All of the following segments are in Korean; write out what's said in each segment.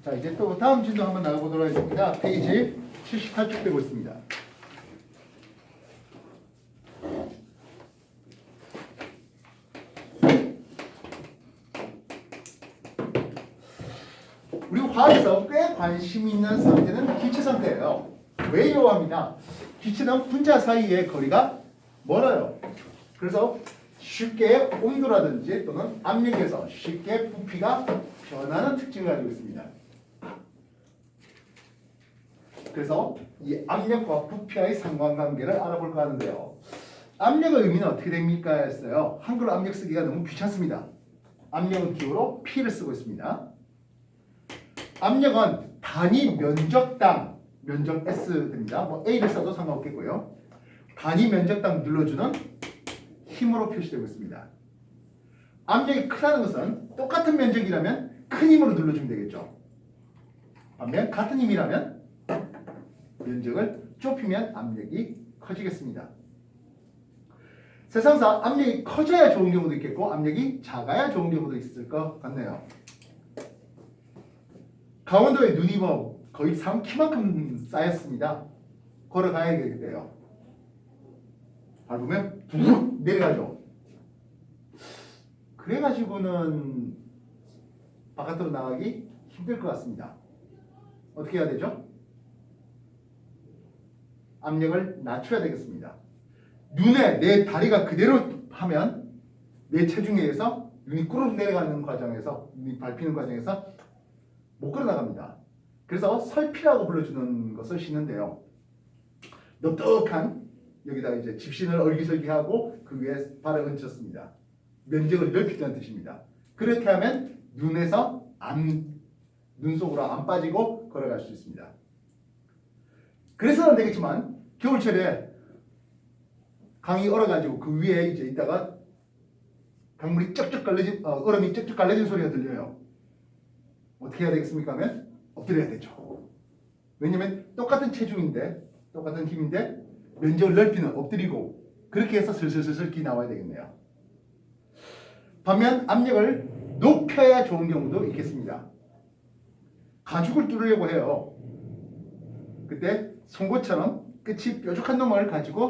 자, 이제 또 다음 진도 한번 나가보도록 하겠습니다. 페이지 78쪽 되고 있습니다. 우리 화학에서 꽤 관심 있는 상태는 기체 상태예요. 왜 이러합니다. 기체는 분자 사이의 거리가 멀어요. 그래서 쉽게 온도라든지 또는 압력에서 쉽게 부피가 변하는 특징을 가지고 있습니다. 그래서 이 압력과 부피와의 상관관계를 알아볼까 하는데요. 압력의 의미는 어떻게 됩니까 했어요. 한글로 압력 쓰기가 너무 귀찮습니다. 압력은 기호로 P를 쓰고 있습니다. 압력은 단위 면적당, 면적 S 됩니다. 뭐 A를 써도 상관없겠고요. 단위 면적당 눌러주는 힘으로 표시되고 있습니다. 압력이 크다는 것은 똑같은 면적이라면 큰 힘으로 눌러주면 되겠죠. 반면 같은 힘이라면 면적을 좁히면 압력이 커지겠습니다. 세상사 압력이 커져야 좋은 경우도 있겠고 압력이 작아야 좋은 경우도 있을 것 같네요. 강원도에 눈이 뭐 거의 사람 키만큼 쌓였습니다. 걸어가야 되겠대요. 밟으면 붕 내려가죠. 그래가지고는 바깥으로 나가기 힘들 것 같습니다. 어떻게 해야 되죠? 압력을 낮춰야 되겠습니다. 눈에 내 다리가 그대로 하면 내 체중에 의해서 눈이 꾸르륵 내려가는 과정에서 눈이 밟히는 과정에서 못 걸어나갑니다. 그래서 설피라고 불러주는 것을 신는데요. 넉넉한 여기다 이제 집신을 얼기설기하고 그 위에 발을 얹혔습니다. 면적을 넓히자는 뜻입니다. 그렇게 하면 눈에서 눈 속으로 안 빠지고 걸어갈 수 있습니다. 그래서는 안 되겠지만 겨울철에 강이 얼어가지고 그 위에 이제 있다가 강물이 쩍쩍 갈라진 얼음이 쩍쩍 갈라진 소리가 들려요. 어떻게 해야 되겠습니까? 하면 엎드려야 되죠. 왜냐면 똑같은 체중인데 똑같은 힘인데 면적을 넓히는 엎드리고 그렇게 해서 슬슬슬슬 기 나와야 되겠네요. 반면 압력을 높여야 좋은 경우도 있겠습니다. 가죽을 뚫으려고 해요. 그때 송곳처럼 끝이 뾰족한 놈을 가지고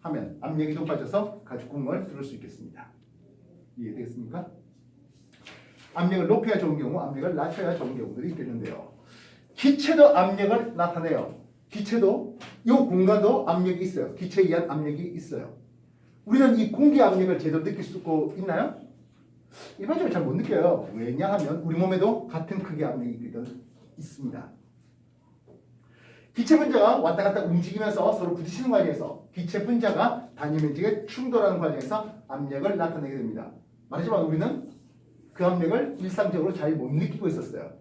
하면 압력이 높아져서 가죽 구멍을 뚫을 수 있겠습니다. 이해되겠습니까? 압력을 높여야 좋은 경우, 압력을 낮춰야 좋은 경우들이 있겠는데요. 기체도 압력을 나타내요. 기체도 이 공간도 압력이 있어요. 기체에 의한 압력이 있어요. 우리는 이 공기 압력을 제대로 느낄 수 있나요? 일반적으로 잘 못 느껴요. 왜냐하면 우리 몸에도 같은 크기의 압력이 있습니다. 기체 분자가 왔다 갔다 움직이면서 서로 부딪히는 과정에서 기체 분자가 단위 면적에 충돌하는 과정에서 압력을 나타내게 됩니다. 말하지만 우리는 그 압력을 일상적으로 잘 못 느끼고 있었어요.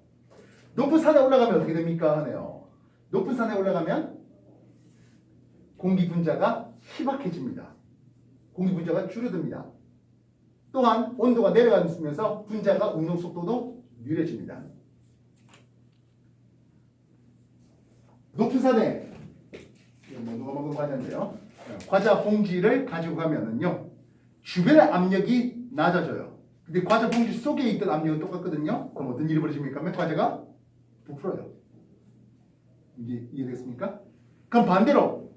높은 산에 올라가면 어떻게 됩니까? 하네요. 높은 산에 올라가면 공기 분자가 희박해집니다. 공기 분자가 줄어듭니다. 또한 온도가 내려가면서 분자가 운동 속도도 느려집니다. 높은 산에 누가 먹은 과자인데요. 과자 봉지를 가지고 가면은요 주변의 압력이 낮아져요. 근데 과자 봉지 속에 있던 압력은 똑같거든요. 그럼 어떤 일이 벌어집니까? 하면 과자가 부풀어요. 이게 이해되겠습니까? 그럼 반대로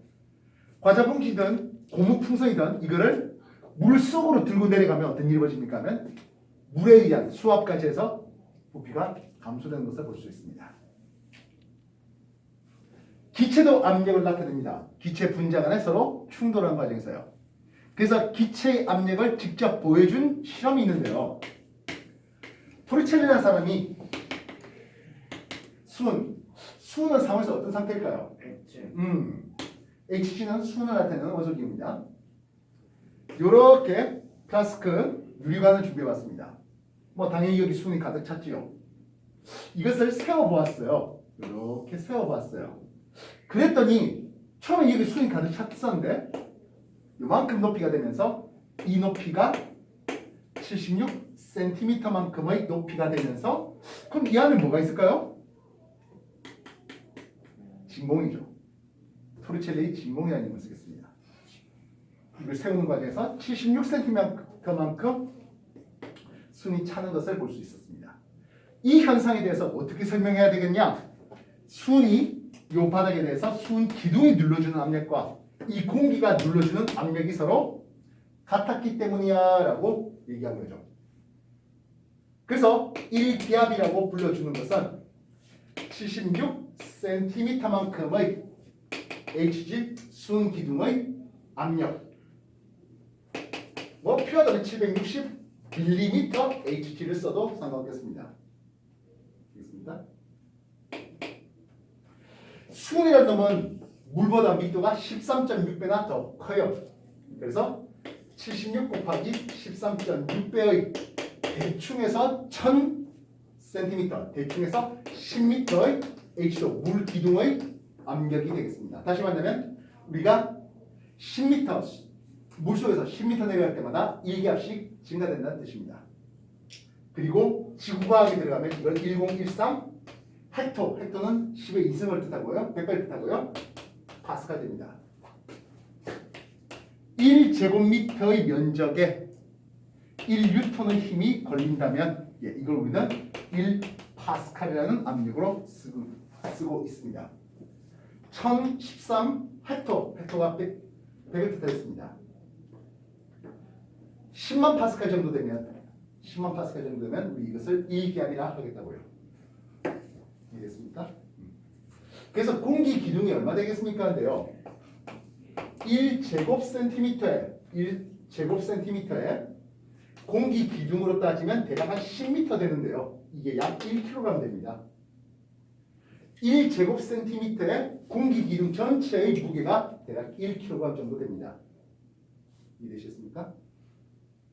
과자 봉지든 고무 풍선이든 이거를 물 속으로 들고 내려가면 어떤 일이 벌어집니까? 하면 물에 의한 수압까지 해서 부피가 감소되는 것을 볼 수 있습니다. 기체도 압력을 나타냅니다. 기체 분자 간에 서로 충돌하는 과정에서요. 그래서 기체의 압력을 직접 보여준 실험이 있는데요. 토리첼리라는 사람이 수은은 상황에서 어떤 상태일까요? HC는 수은을 나타내는 원소기입니다. 이렇게 플라스크 유리관을 준비해봤습니다. 뭐 당연히 여기 수은이 가득 찼지요. 이것을 세워보았어요. 이렇게 세워보았어요. 그랬더니 처음에 여기 수은이 가득 찼었는데 이만큼 높이가 되면서 이 높이가 76cm만큼의 높이가 되면서 그럼 이 안에 뭐가 있을까요? 진공이죠. 토리첼리의 진공이라는 이름을 쓰겠습니다. 이걸 세우는 과정에서 76cm만큼 순이 차는 것을 볼 수 있었습니다. 이 현상에 대해서 어떻게 설명해야 되겠냐? 순이 요 바닥에 대해서 순 기둥이 눌러주는 압력과 이 공기가 눌러주는 압력이 서로 같았기 때문이야 라고 얘기한 거죠. 그래서 1기압이라고 불러주는 것은 76cm만큼의 Hg 순 기둥의 압력, 뭐 표현은 760mm Hg를 써도 상관없겠습니다. 알겠습니다? 순이라는 놈은 물보다密도가 13.6배나 더 커요. 그래서 76 곱하기 13.6배의 대충해서 1000cm, 대충해서 10m의 H도 물 기둥의 압력이 되겠습니다. 다시 말하면 우리가 10m 물속에서 10m 내려갈 때마다 1기압씩 증가된다는 뜻입니다. 그리고 지구과학에 들어가면 이걸 1013 헥토는 10의 2승을 뜻하고요. 100배를 뜻하고요. 파스칼 됩니다. 1제곱미터의 면적에 1뉴턴의 힘이 걸린다면 이걸 우리는 1파스칼이라는 압력으로 쓰고 있습니다. 1013 헥토가 100을 뜻했습니다. 10만 파스칼 정도 되면 우리 이것을 1기압이라 하겠다고요. 이해됐습니까? 그래서 공기 기둥이 얼마 되겠습니까? 한데요. 1제곱센티미터에 공기 기둥으로 따지면 대략 한 10m 되는데요. 이게 약 1kg 됩니다. 1제곱센티미터에 공기 기둥 전체의 무게가 대략 1kg 정도 됩니다. 이해되셨습니까?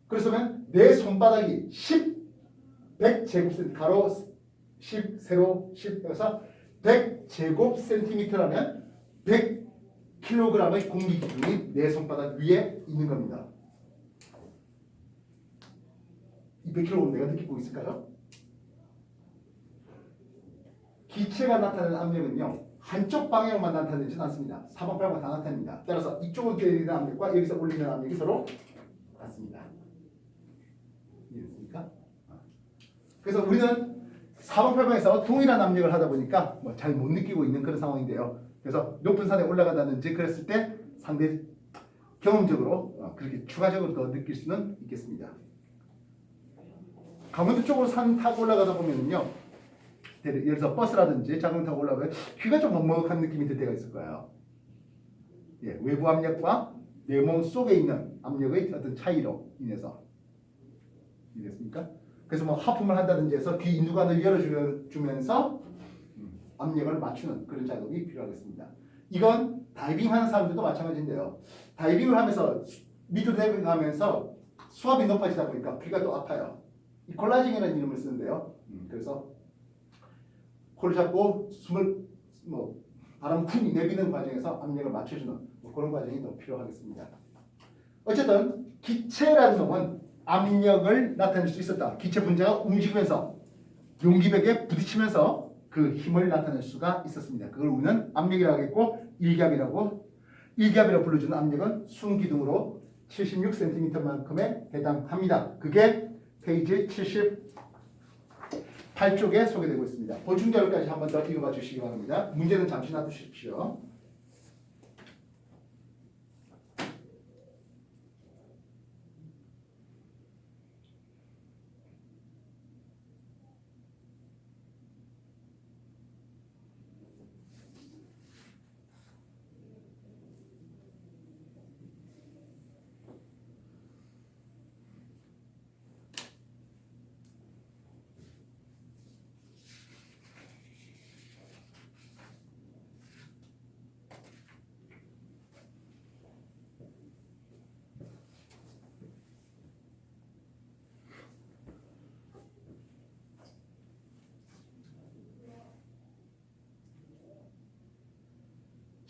그래서면 내 손바닥이 100제곱센티미터, 가로 10, 세로 10, 해서 100제곱센티미터라면 100kg의 공기 기둥이 내 손바닥 위에 있는 겁니다. 이 100kg 내가 느끼고 있을까요? 기체가 나타내는 압력은요, 한쪽 방향으로만 나타내지는 않습니다. 사방팔방 다 나타냅니다. 따라서 이쪽으로 내리는 압력과 여기서 올리는 압력이 서로 같습니다. 이해됐습니까? 그래서 우리는 사방팔방에서 동일한 압력을 하다 보니까 뭐 잘 못 느끼고 있는 그런 상황인데요. 그래서 높은 산에 올라가다든지 그랬을 때 상대 경험적으로 그렇게 추가적으로 더 느낄 수는 있겠습니다. 강원도 쪽으로 산 타고 올라가다 보면요, 예를 들어서 버스라든지 자전거 타고 올라가면 귀가 좀 먹먹한 느낌이 들 때가 있을 거예요. 외부 압력과 내 몸 속에 있는 압력의 어떤 차이로 인해서. 이해됐습니까? 그래서 뭐 하품을 한다든지 해서 귀 인두관을 열어주면서 압력을 맞추는 그런 작업이 필요하겠습니다. 이건 다이빙 하는 사람들도 마찬가지인데요. 다이빙을 하면서 밑으로 내려가면서 수압이 높아지다 보니까 귀가 또 아파요. 이 콜라징이라는 이름을 쓰는데요. 그래서 코를 잡고 숨을 바람 쿵 내비는 과정에서 압력을 맞춰주는 그런 과정이 더 필요하겠습니다. 어쨌든 기체라는 놈은 압력을 나타낼 수 있었다. 기체 분자가 움직이면서 용기벽에 부딪히면서 그 힘을 나타낼 수가 있었습니다. 그걸 우리는 압력이라고 하겠고 1기압이라고 불러주는 압력은 순기둥으로 76cm만큼에 해당합니다. 그게 페이지 78쪽에 소개되고 있습니다. 보충자료까지 한 번 더 읽어봐 주시기 바랍니다. 문제는 잠시 놔두십시오.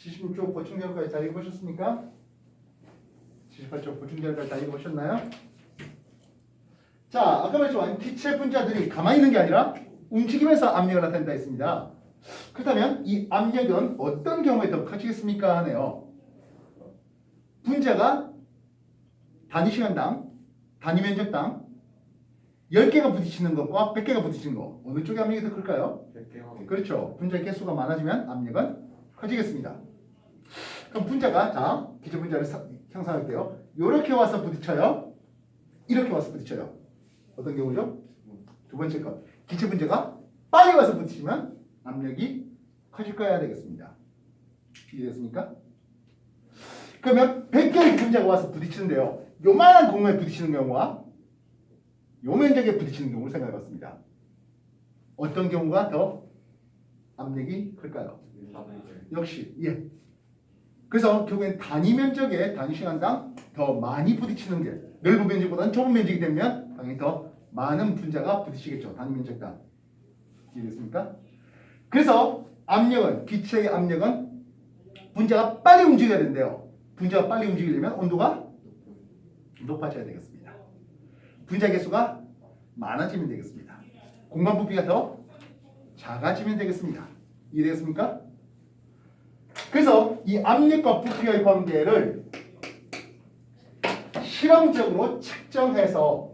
(76쪽) 보충자료까지 다 읽어보셨습니까? 78쪽 보충자료까지 다 읽어보셨나요? 자, 아까 말했지만 기체 분자들이 가만히 있는 게 아니라 움직이면서 압력을 나타낸다 했습니다. 그렇다면 이 압력은 어떤 경우에 더 커지겠습니까? 하네요. 분자가 단위 시간당, 단위 면적당 10개가 부딪히는 것과 100개가 부딪히는 거 어느 쪽에 압력이 더 클까요? 100개가 그렇죠. 분자 개수가 많아지면 압력은 커지겠습니다. 그럼 분자가 자 기체 분자를 형성할게요. 이렇게 와서 부딪혀요. 이렇게 와서 부딪혀요. 어떤 경우죠? 두 번째 것. 기체 분자가 빨리 와서 부딪히면 압력이 커질 거야 되겠습니다. 이해됐습니까? 그러면 100개의 분자가 와서 부딪히는데요. 요만한 공간에 부딪히는 경우와 요 면적에 부딪히는 경우를 생각해 봤습니다. 어떤 경우가 더 압력이 클까요? 역시 예. 그래서 결국엔 단위 면적에 단위 시간당 더 많이 부딪히는 게 넓은 면적보다는 좁은 면적이 되면 당연히 더 많은 분자가 부딪히겠죠. 단위 면적당. 이해됐습니까? 그래서 압력은 기체의 압력은 분자가 빨리 움직여야 된대요. 분자가 빨리 움직이려면 온도가 높아져야 되겠습니다. 분자 개수가 많아지면 되겠습니다. 공간 부피가 더 작아지면 되겠습니다. 이해되겠습니까? 그래서 이 압력과 부피의 관계를 실험적으로 측정해서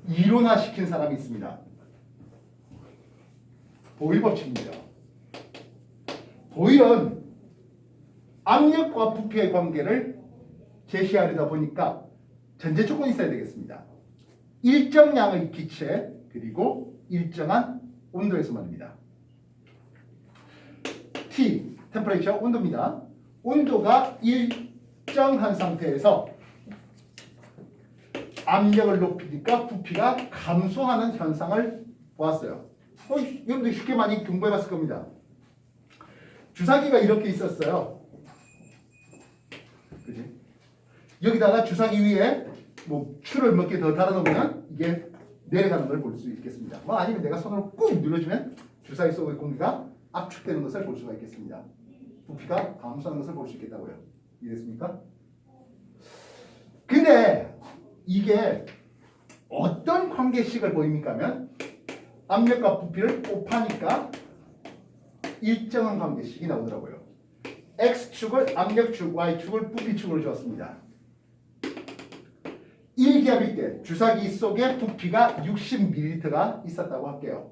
이론화시킨 사람이 있습니다. 보일 법칙입니다. 보일은 압력과 부피의 관계를 제시하려다 보니까 전제 조건이 있어야 되겠습니다. 일정량의 기체 그리고 일정한 온도에서 말입니다. T, 템퍼레이처, 온도입니다. 온도가 일정한 상태에서 압력을 높이니까 부피가 감소하는 현상을 보았어요. 여러분들 쉽게 많이 공부해 봤을 겁니다. 주사기가 이렇게 있었어요. 그지? 여기다가 주사기 위에 뭐 추를 몇 개 더 달아놓으면 이게 내려가는 걸 볼 수 있겠습니다. 뭐 아니면 내가 손으로 꾹 눌러주면 주사기 속의 공기가 압축되는 것을 볼 수가 있겠습니다. 부피가 감소하는 것을 볼 수 있겠다고요. 이해됐습니까? 근데 이게 어떤 관계식을 보입니까 하면 압력과 부피를 곱하니까 일정한 관계식이 나오더라고요. X축을 압력축, Y축을 부피축으로 주었습니다. 1기압일 때 주사기 속에 부피가 60ml가 있었다고 할게요.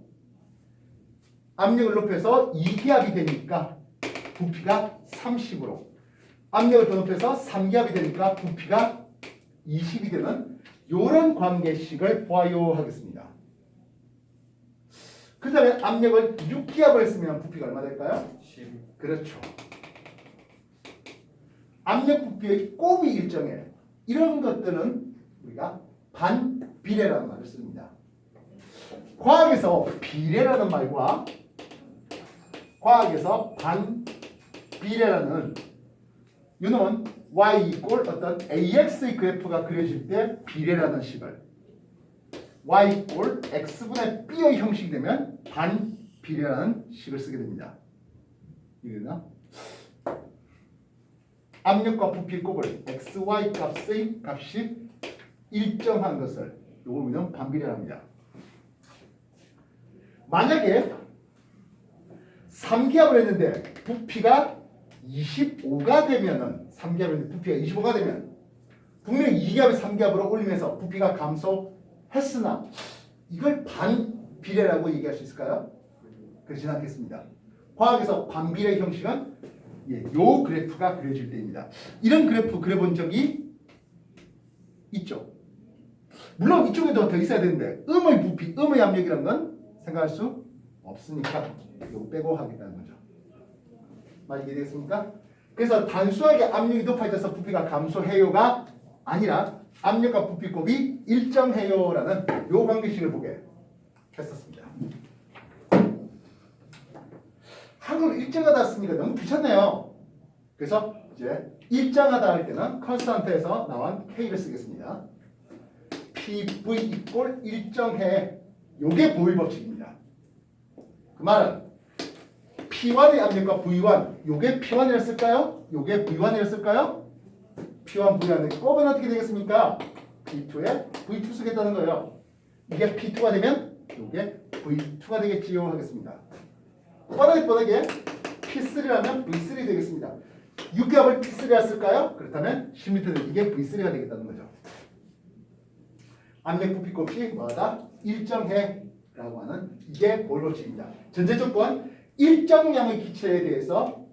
압력을 높여서 2기압이 되니까 부피가 30으로, 압력을 더 높여서 3기압이 되니까 부피가 20이 되는 이런 관계식을 보아요 하겠습니다. 그렇다면 압력을 6기압을 했으면 부피가 얼마 될까요? 10. 그렇죠. 압력 부피의 곱이 일정해. 이런 것들은 우리가 반비례라는 말을 씁니다. 과학에서 비례라는 말과 과학에서 반비례라는 이놈은 y 이꼴 어떤 ax의 그래프가 그려질 때 비례라는 식을 y 이꼴 x분의 b의 형식이 되면 반비례라는 식을 쓰게 됩니다. 이해되나? 압력과 부피의 곱을 xy 값의 값이 일정한 것을 요걸 우리는 반비례랍니다. 만약에 3기압을 했는데 부피가 25가 되면은 3기압인데 부피가 25가 되면 분명히 2기압을 3기압으로 올리면서 부피가 감소했으나 이걸 반비례라고 얘기할 수 있을까요? 그렇진 않겠습니다. 과학에서 반비례 형식은 요 그래프가 그려질 때입니다. 이런 그래프 그려본 적이 있죠. 물론 이쪽에도 더 있어야 되는데 음의 부피, 음의 압력이라는 건 생각할 수 없으니까 이거 빼고 하겠다는 거죠. 많이 이해되겠습니까? 그래서 단순하게 압력이 높아져서 부피가 감소해요가 아니라 압력과 부피 곱이 일정해요라는 요 관계식을 보게 했었습니다. 한국어 일정하다 쓰니까 너무 귀찮네요. 그래서 이제 일정하다 할 때는 컨스탄트에서 나온 K를 쓰겠습니다. PV 이꼴 일정해. 요게 보일 법칙입니다. 그 말은 P1의 압력과 V1 요게 P1이었을까요? 요게 V1이었을까요? P1, V1의 곱은 어떻게 되겠습니까? P2에 V2 쓰겠다는 거예요. 이게 P2가 되면 요게 V2가 되겠지요 하겠습니다. 뻔하게 P3라면 V3 되겠습니다. 6기압을 P3라 쓸까요? 그렇다면 10m는 이게 V3가 되겠다는 거죠. 압력 부피 값이 뭐다? 일정해라고 하는 이게 보일 법칙입니다. 전제 조건 일정량의 기체에 대해서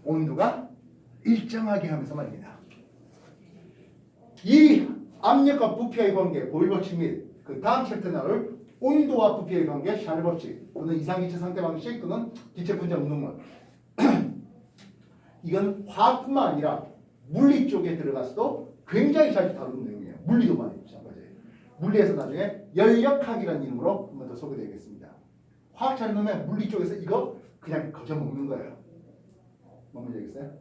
온도가 일정하게 하면서 말입니다. 이 압력과 부피의 관계 보일 법칙 및 그 다음 챕터에 나올 온도와 부피의 관계 샤를 법칙 또는 이상기체 상태 방식 또는 기체 분자 운동론 이건 화학뿐만 아니라 물리 쪽에 들어가서도 굉장히 자주 다루는 내용이에요. 물리도 많이 마찬가지예요. 물리에서 나중에 열역학이라는 이름으로 한 번 더 소개되겠습니다. 화학 잘 놓으면 물리 쪽에서 이거 그냥 거저 먹는 거예요. 뭔지 알겠어요?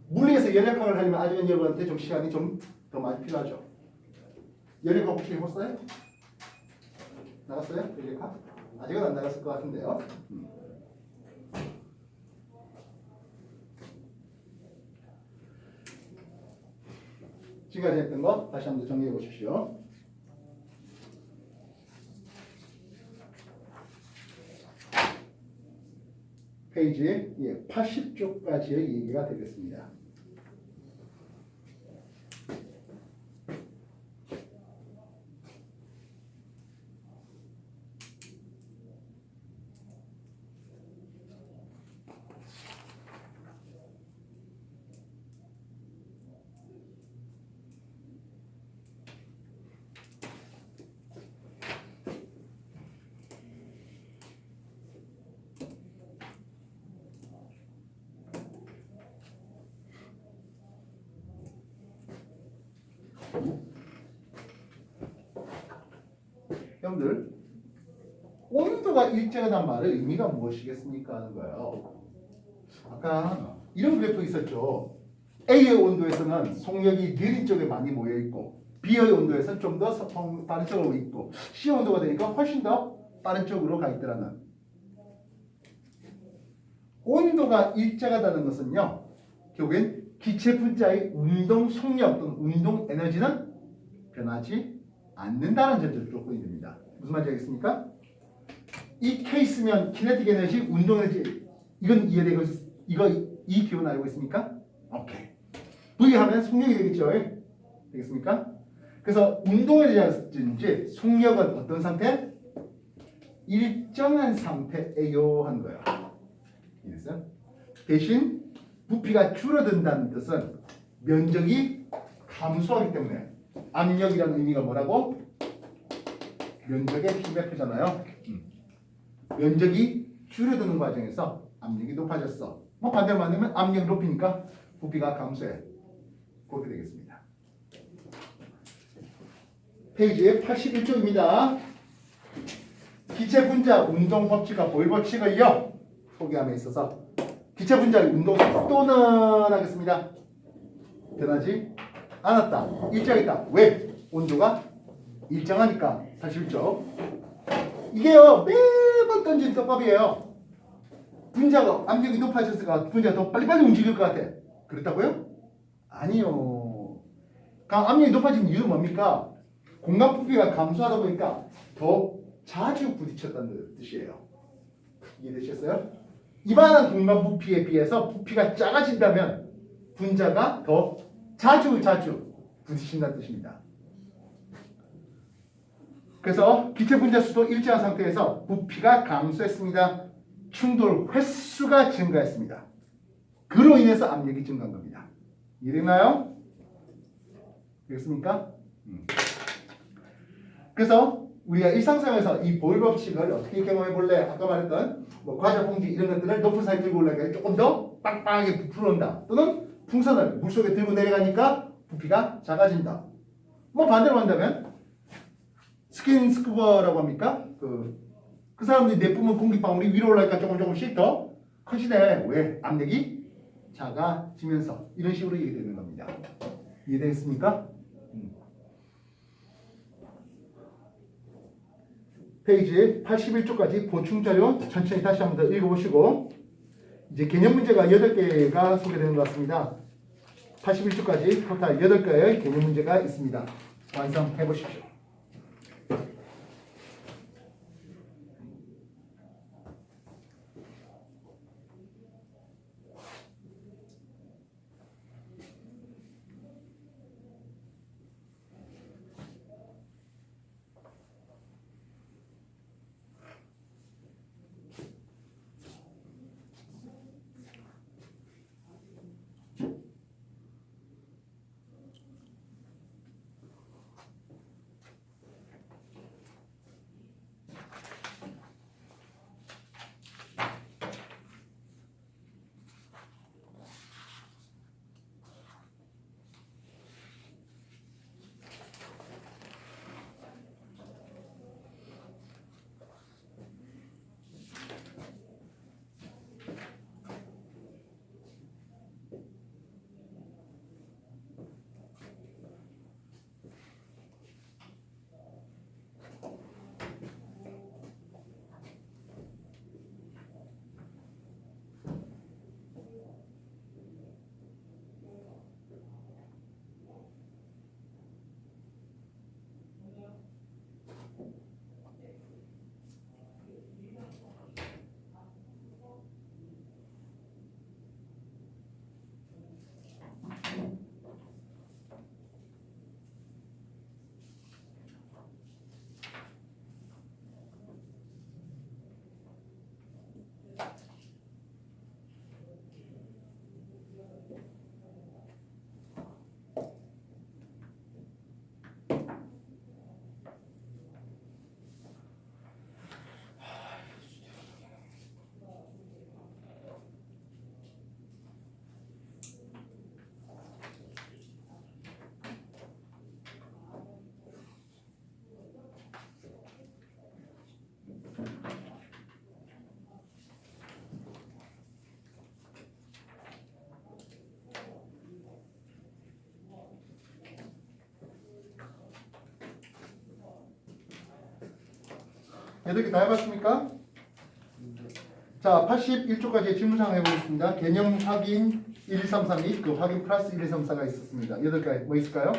물리에서 열역학을 하려면 아직은 여러분한테 좀 시간이 좀 더 많이 필요하죠. 열역학 혹시 해봤어요? 나갔어요? 열역학? 아직은 안 나갔을 것 같은데요. 지금까지 했던 거 다시 한번 정리해 보십시오. 페이지 80쪽까지의 얘기가 되겠습니다. 여러분들 온도가 일정하다는 말의 의미가 무엇이겠습니까 하는 거예요. 아까 이런 그래프 있었죠. A의 온도에서는 속력이 느린 쪽에 많이 모여 있고 B의 온도에서는 좀 더 빠른 쪽으로 있고 C의 온도가 되니까 훨씬 더 빠른 쪽으로 가 있더라는. 온도가 일정하다는 것은요. 결국엔 기체 분자의 운동 속력 또는 운동 에너지는 변하지 않는다는 전제 조건이 됩니다. 무슨 말인지 알겠습니까? 이 케이스면 키네틱 에너지, 운동 에너지 이건 이해되고 이 기본 알고 있습니까? 오케이. V 하면 속력이 되겠죠. 되겠습니까? 그래서 운동 에너지인지 속력은 어떤 상태? 일정한 상태예요 하는 거예요. 이해됐어요? 대신 부피가 줄어든다는 뜻은 면적이 감소하기 때문에 압력이라는 의미가 뭐라고? 면적의 P배표잖아요. 면적이 줄어드는 과정에서 압력이 높아졌어. 뭐 반대로 말하면 압력이 높이니까 부피가 감소해. 그렇게 되겠습니다. 페이지 81쪽입니다. 기체 분자 운동 법칙과 보일 법칙을요 소개함에 있어서 기체 분자의 운동 속도는 하겠습니다. 변하지 않았다. 일정했다. 왜? 온도가 일정하니까. 81쪽. 이게요 매번 던진 떡밥이에요. 분자가 압력이 높아졌으니까 분자가 더 빨리빨리 움직일 것 같아. 그렇다고요? 아니요. 압력이 높아진 이유는 뭡니까? 공간 부피가 감소하다 보니까 더 자주 부딪혔다는 뜻이에요. 이해되셨어요? 이만한 공간 부피에 비해서 부피가 작아진다면 분자가 더 자주 부딪힌다는 뜻입니다. 그래서 기체 분자 수도 일정한 상태에서 부피가 감소했습니다. 충돌 횟수가 증가했습니다. 그로 인해서 압력이 증가한 겁니다. 이해되나요? 되겠습니까? 그래서 우리가 일상생활에서 이 보일 법칙을 어떻게 경험해 볼래? 아까 말했던 뭐 과자 봉지 이런 것들을 높은 사이 들고 올라가니까 조금 더 빵빵하게 부풀어 온다. 또는 풍선을 물속에 들고 내려가니까 부피가 작아진다. 뭐 반대로 한다면 스킨 스쿠버라고 합니까? 그 사람들이 내뿜은 공기방울이 위로 올라가니까 조금씩 더 커지네. 왜? 압력이 작아지면서 이런 식으로 얘기되는 겁니다. 이해되겠습니까? 페이지 81쪽까지 보충자료 천천히 다시 한번 더 읽어보시고 이제 개념 문제가 8개가 소개되는 것 같습니다. 81쪽까지 토탈 8개의 개념 문제가 있습니다. 완성해 보십시오. 8개 다 해봤습니까? 자, 81쪽까지 질문사항 해보겠습니다. 개념 확인 1, 2, 3, 4 및 그 확인 플러스 1, 2, 3, 4가 있었습니다. 8개 뭐 있을까요?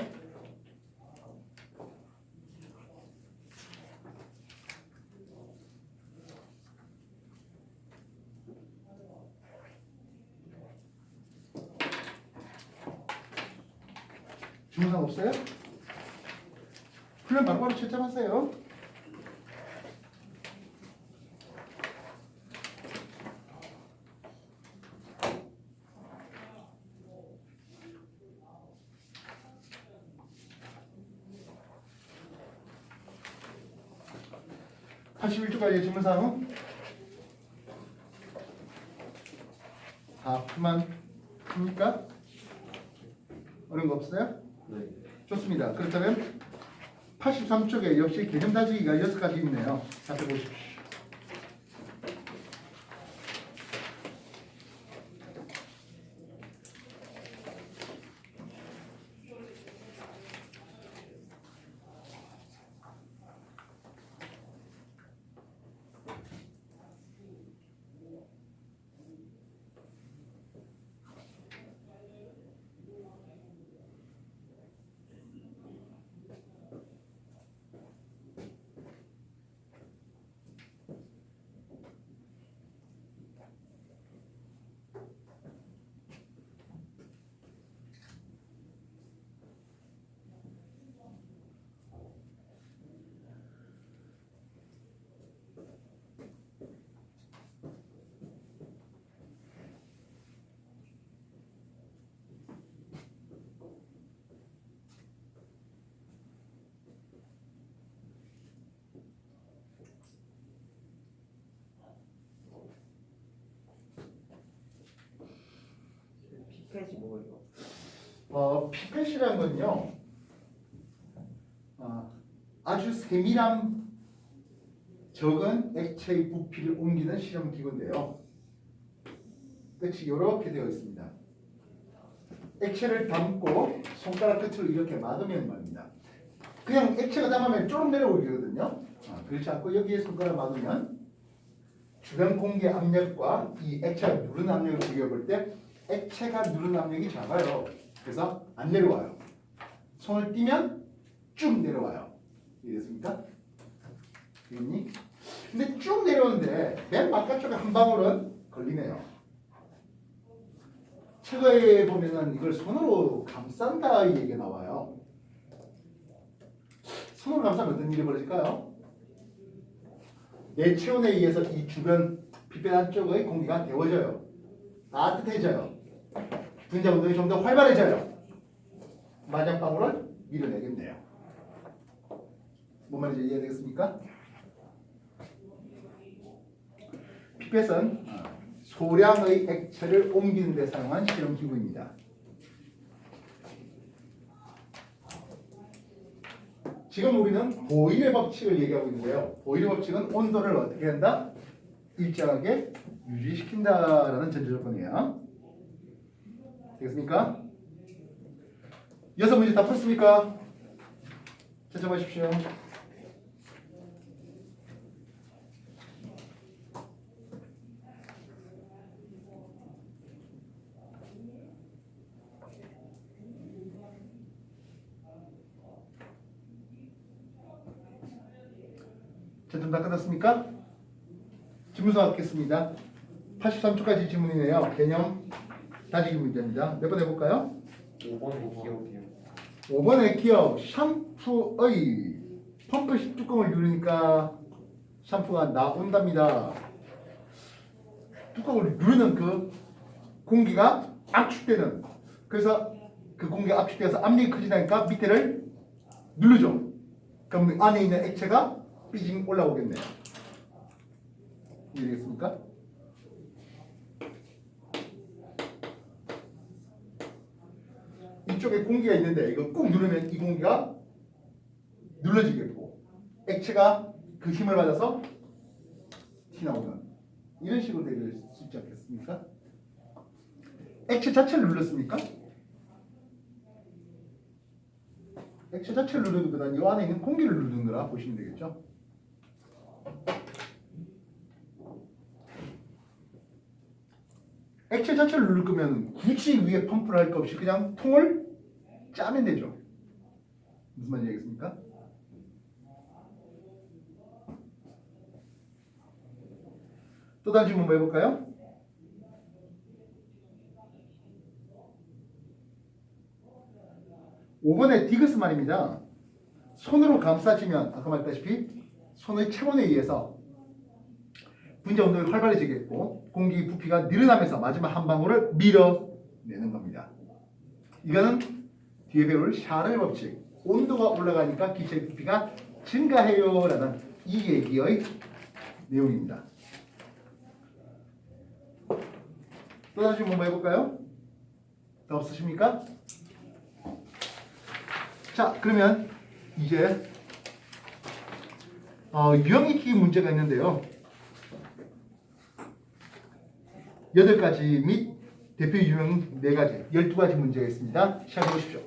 질문사항 없어요? 풀면 바로바로 채점하세요. 한 81쪽까지 질문사항은 다 그만입니까? 어려운 거 없어요? 네. 좋습니다. 그렇다면 83쪽에 역시 개념 다지기가 6가지 있네요. 살펴보십시오. 피펫이 뭐예요? 피펫이라는 건요, 아주 세밀한 적은 액체의 부피를 옮기는 실험 기구인데요. 끝이 이렇게 되어 있습니다. 액체를 담고 손가락 끝으로 이렇게 막으면 말입니다. 그냥 액체가 담으면 쪼록 내려오거든요. 그렇지 않고 여기에 손가락 막으면 주변 공기 압력과 이 액체가 누르는 압력을 비교해 볼 때 액체가 누르는 압력이 작아요. 그래서 안 내려와요. 손을 띄면 쭉 내려와요. 이해됐습니까? 되겠니? 근데 쭉 내려오는데 맨 바깥쪽에 한 방울은 걸리네요. 책에 보면은 이걸 손으로 감싼다 이 얘기가 나와요. 손으로 감싸면 어떤 일이 벌어질까요? 내 체온에 의해서 이 주변 빗배 안쪽의 공기가 데워져요. 따뜻해져요. 분자 운동이 좀 더 활발해져요. 마지막 방울을 밀어내겠네요. 뭔 말인지 이해되겠습니까? 피펫은 소량의 액체를 옮기는 데 사용한 실험 기구입니다. 지금 우리는 보일의 법칙을 얘기하고 있는데요. 보일의 법칙은 온도를 어떻게 한다? 일정하게 유지시킨다라는 전제조건이에요. 되겠습니까? 6문제 다 풀었습니까? 채점하십시오. 채점 다 끝났습니까? 질문서 받겠습니다. 83초까지 질문이네요. 개념 다지기 문제입니다. 몇 번 해볼까요? 5번의 기억이요. 5번의 기억. 샴푸의 펌프 뚜껑을 누르니까 샴푸가 나온답니다. 뚜껑을 누르는 그 공기가 압축되는, 그래서 그 공기가 압축돼서 압력이 커지니까 밑에를 누르죠. 그럼 안에 있는 액체가 삐징 올라오겠네요. 이해되겠습니까? 이쪽에 공기가 있는데 이거 꾹 누르면 이 공기가 눌러지게 되고 액체가 그 힘을 받아서 튀어나오는 이런 식으로 될 수 있지 않겠습니까? 액체 자체를 눌렀습니까? 액체 자체를 누르기보다는 이 안에 있는 공기를 누르는 거라 보시면 되겠죠. 액체 자체를 누를 거면 굳이 위에 펌프를 할 거 없이 그냥 통을 짜면 되죠. 무슨 말인지 알겠습니까? 또 다른 질문 뭐 해볼까요? (5번의) 디그스 말입니다. 손으로 감싸지면 아까 말했다시피 손의 체온에 의해서 분자 운동이 활발해지겠고 공기 부피가 늘어나면서 마지막 한 방울을 밀어내는 겁니다. 이거는 뒤에 배울 샤를 법칙, 온도가 올라가니까 기체의 부피가 증가해요 라는 이 얘기의 내용입니다. 또 다시 한번 해볼까요? 더 없으십니까? 자, 그러면 이제 유형익히 문제가 있는데요. 8가지 및 대표 유형 4가지, 12가지 문제가 있습니다. 시작해 보십시오.